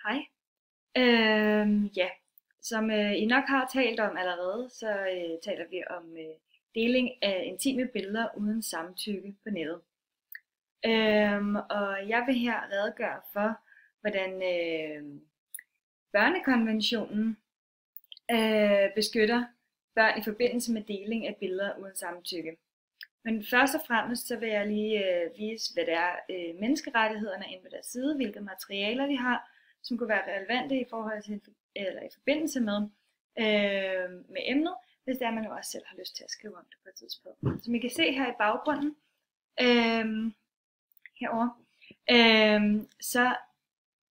Hej. Ja, som I nok har talt om allerede, så taler vi om deling af intime billeder uden samtykke på nettet. Og jeg vil her redegøre for, hvordan børnekonventionen beskytter børn i forbindelse med deling af billeder uden samtykke. Men først og fremmest så vil jeg lige vise, hvad det er menneskerettighederne inde på deres side, hvilke materialer de har, som kunne være relevante i forhold til eller i forbindelse med emnet, hvis det er, man jo også selv har lyst til at skrive om det på et tidspunkt. Som I kan se her i baggrunden, herovre, så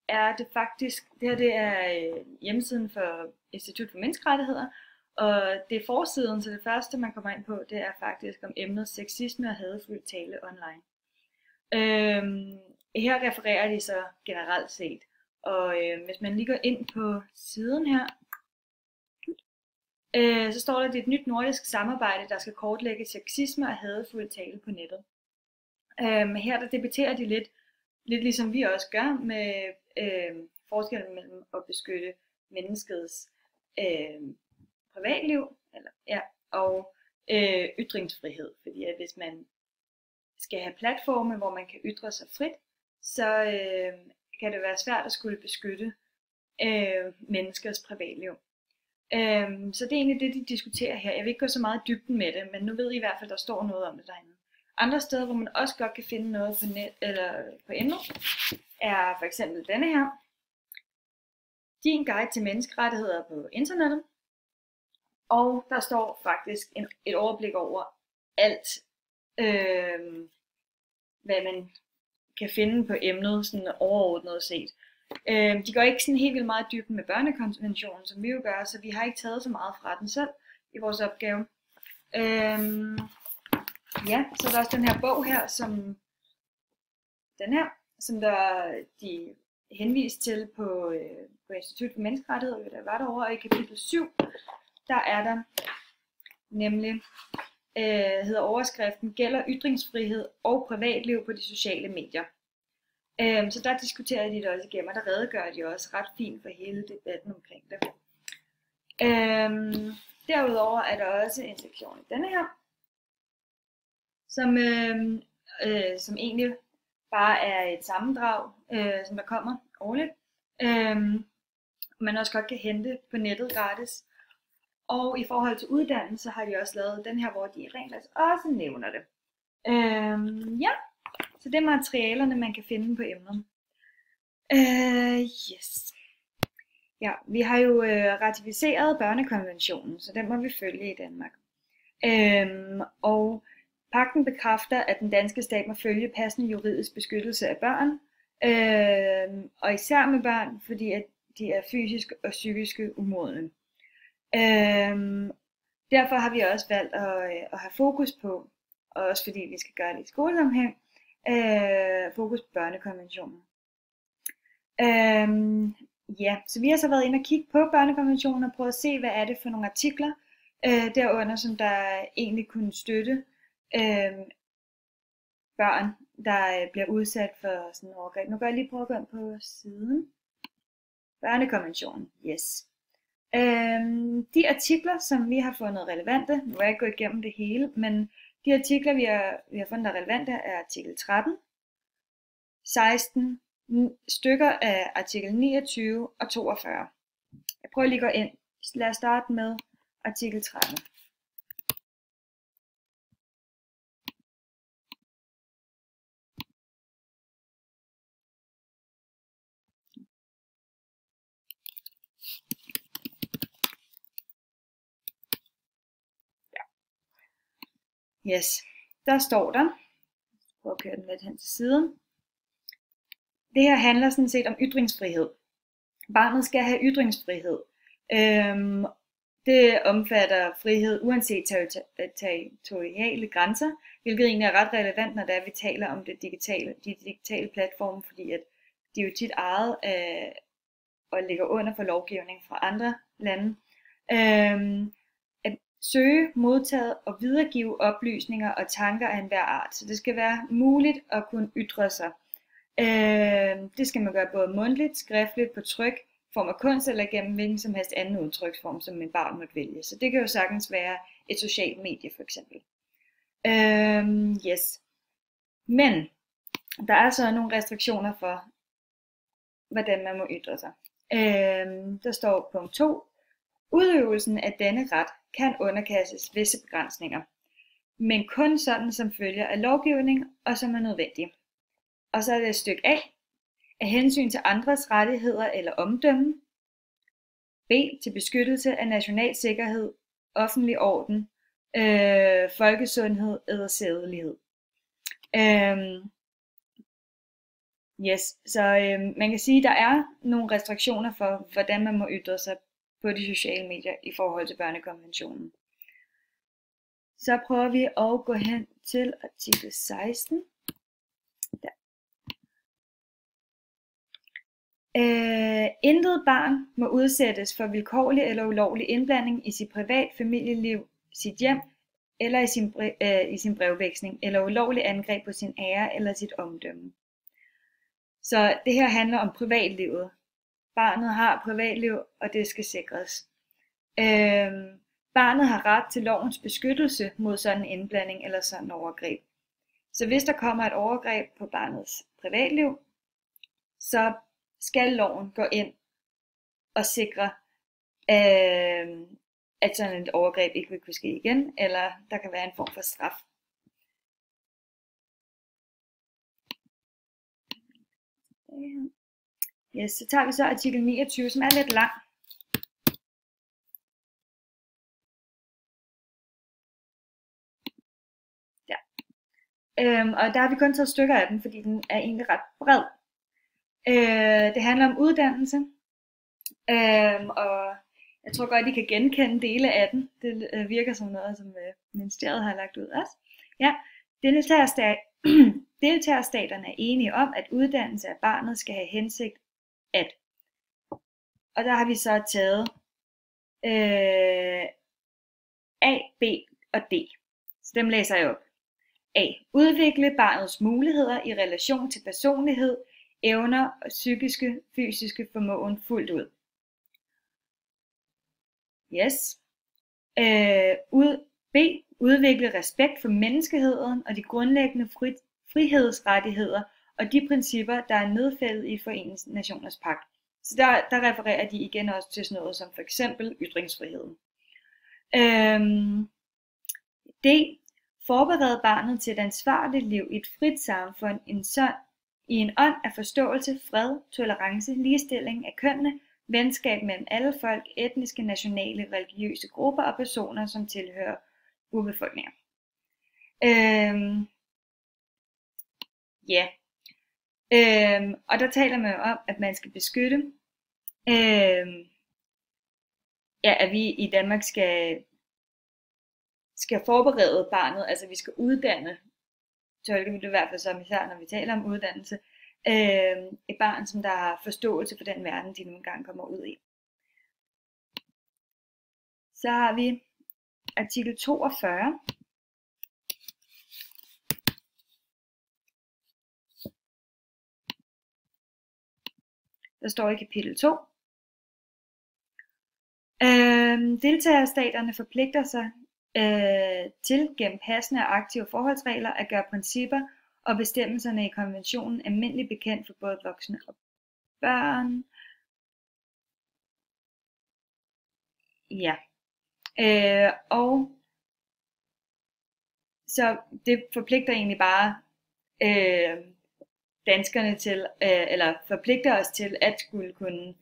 er det faktisk, det her det er hjemmesiden for Institut for Menneskerettigheder, og det er forsiden, så det første man kommer ind på, det er faktisk om emnet sexisme og hadefuld tale online. Her refererer de så generelt set, og hvis man lige går ind på siden her, så står der, at det er et nyt nordisk samarbejde, der skal kortlægge sexisme og hadefuld tale på nettet. Her der debatterer de lidt ligesom vi også gør med forskellen mellem at beskytte menneskets privatliv og ytringsfrihed. Fordi at hvis man skal have platforme, hvor man kan ytre sig frit, så kan det være svært at skulle beskytte menneskers privatliv. Så det er egentlig det, de diskuterer her. Jeg vil ikke gå så meget i dybden med det, men nu ved I i hvert fald, der står noget om det derinde. Andre steder, hvor man også godt kan finde noget på net eller på emnet, er for eksempel denne her. Din guide til menneskerettigheder på internettet. Og der står faktisk et overblik over alt, hvad man kan finde på emnet, sådan overordnet set. De går ikke sådan helt vildt meget i dybden med børnekonventionen, som vi jo gør, så vi har ikke taget så meget fra den selv i vores opgave. Ja, så er der også den her bog her, som de henvist til på Institut for Menneskerettigheder, der var derovre, og i kapitel 7, der er der nemlig, hedder overskriften, gælder ytringsfrihed og privatliv på de sociale medier. Så der diskuterer de det også igennem, og der redegør de også ret fint for hele debatten omkring det. Derudover er der også en sektion i denne her, som egentlig bare er et sammendrag, som der kommer årligt. Man også godt kan hente på nettet gratis. Og i forhold til uddannelse har de også lavet den her, hvor de rent faktisk også nævner det. Ja, så det er materialerne, man kan finde på emnet. Yes. Ja, vi har jo ratificeret børnekonventionen, så den må vi følge i Danmark. Og pagten bekræfter, at den danske stat må følge passende juridisk beskyttelse af børn, og især med børn, fordi at de er fysisk og psykisk umodne. Derfor har vi også valgt at have fokus på, og også fordi vi skal gøre det i skolesammenhæng, fokus på børnekonventionen. Ja, så vi har så været inde og kigge på børnekonventionen og prøve at se, hvad er det for nogle artikler derunder, som der egentlig kunne støtte børn, der bliver udsat for sådan en overgreb. Nu kan jeg lige prøve at gå ind på siden. Børnekonventionen, yes. De artikler, som vi har fundet relevante, nu er jeg ikke gået igennem det hele, men de artikler, vi har fundet, der er relevante, er artikel 13, 16 stykker af artikel 29 og 42. Jeg prøver lige at gå ind. Lad os starte med artikel 13. Yes, der står der, prøv at køre den lidt hen til siden. Det her handler sådan set om ytringsfrihed. Barnet skal have ytringsfrihed. Det omfatter frihed uanset territoriale grænser, hvilket egentlig er ret relevant, når vi taler om de digitale platforme, fordi at de er jo tit ejet af og ligger under for lovgivning fra andre lande. At søge, modtage og videregive oplysninger og tanker af enhver art. Så det skal være muligt at kunne ytre sig Det skal man gøre både mundtligt, skriftligt, på tryk, form af kunst eller gennem hvilken som helst anden udtryksform, som en barn måtte vælge. Så det kan jo sagtens være et socialt medie for eksempel. Yes. Men der er så nogle restriktioner for, hvordan man må ytre sig. Der står punkt 2. Udøvelsen af denne ret kan underkastes visse begrænsninger, men kun sådan som følger af lovgivning og som er nødvendig. Og så er det stykke A. Af hensyn til andres rettigheder eller omdømme. B. Til beskyttelse af national sikkerhed, offentlig orden, folkesundhed eller sædelighed. Yes, så man kan sige, at der er nogle restriktioner for, hvordan man må ytre sig på de sociale medier i forhold til børnekonventionen. Så prøver vi at gå hen til artikel 16. Der. Intet barn må udsættes for vilkårlig eller ulovlig indblanding i sit privat familieliv, sit hjem eller i sin brevveksling, eller ulovlig angreb på sin ære eller sit omdømme. Så det her handler om privatlivet. Barnet har privatliv, og det skal sikres. Barnet har ret til lovens beskyttelse mod sådan en indblanding eller sådan overgreb. Så hvis der kommer et overgreb på barnets privatliv, så skal loven gå ind og sikre, at sådan et overgreb ikke vil kunne ske igen, eller der kan være en form for straf. Yes, så tager vi så artikel 29, som er lidt lang. Ja. Og der har vi kun taget stykker af den, fordi den er egentlig ret bred. Det handler om uddannelse, og jeg tror godt, I kan genkende dele af den. Det virker som noget, som ministeriet har lagt ud også. Ja, deltagerstaterne er enige om, at uddannelse af barnet skal have hensigt at. Og der har vi så taget A, B og D. Så dem læser jeg op. A. Udvikle barnets muligheder i relation til personlighed, evner og psykiske, fysiske formåen fuldt ud. Yes. B. Udvikle respekt for menneskeheden og de grundlæggende frihedsrettigheder og de principper, der er nedfældet i Foreningens Nationers Pagt. Så der refererer de igen også til sådan noget som for eksempel ytringsfriheden. D. Forberede barnet til et ansvarligt liv i et frit samfund i en ånd af forståelse, fred, tolerance, ligestilling af kønnene, venskab mellem alle folk, etniske, nationale, religiøse grupper og personer, som tilhører urbefolkninger. Ja. Og der taler man om, at man skal beskytte, at vi i Danmark skal forberede barnet, altså vi skal uddanne, tolker vi det i hvert fald som især, når vi taler om uddannelse, et barn, som der har forståelse for den verden, de nu engang kommer ud i. Så har vi artikel 42. Der står i kapitel 2. Deltagerstaterne forpligter sig til gennem passende og aktive forholdsregler at gøre principper og bestemmelserne i konventionen almindeligt bekendt for både voksne og børn. Ja. Og så det forpligter egentlig bare danskerne til, eller forpligter os til at skulle kunne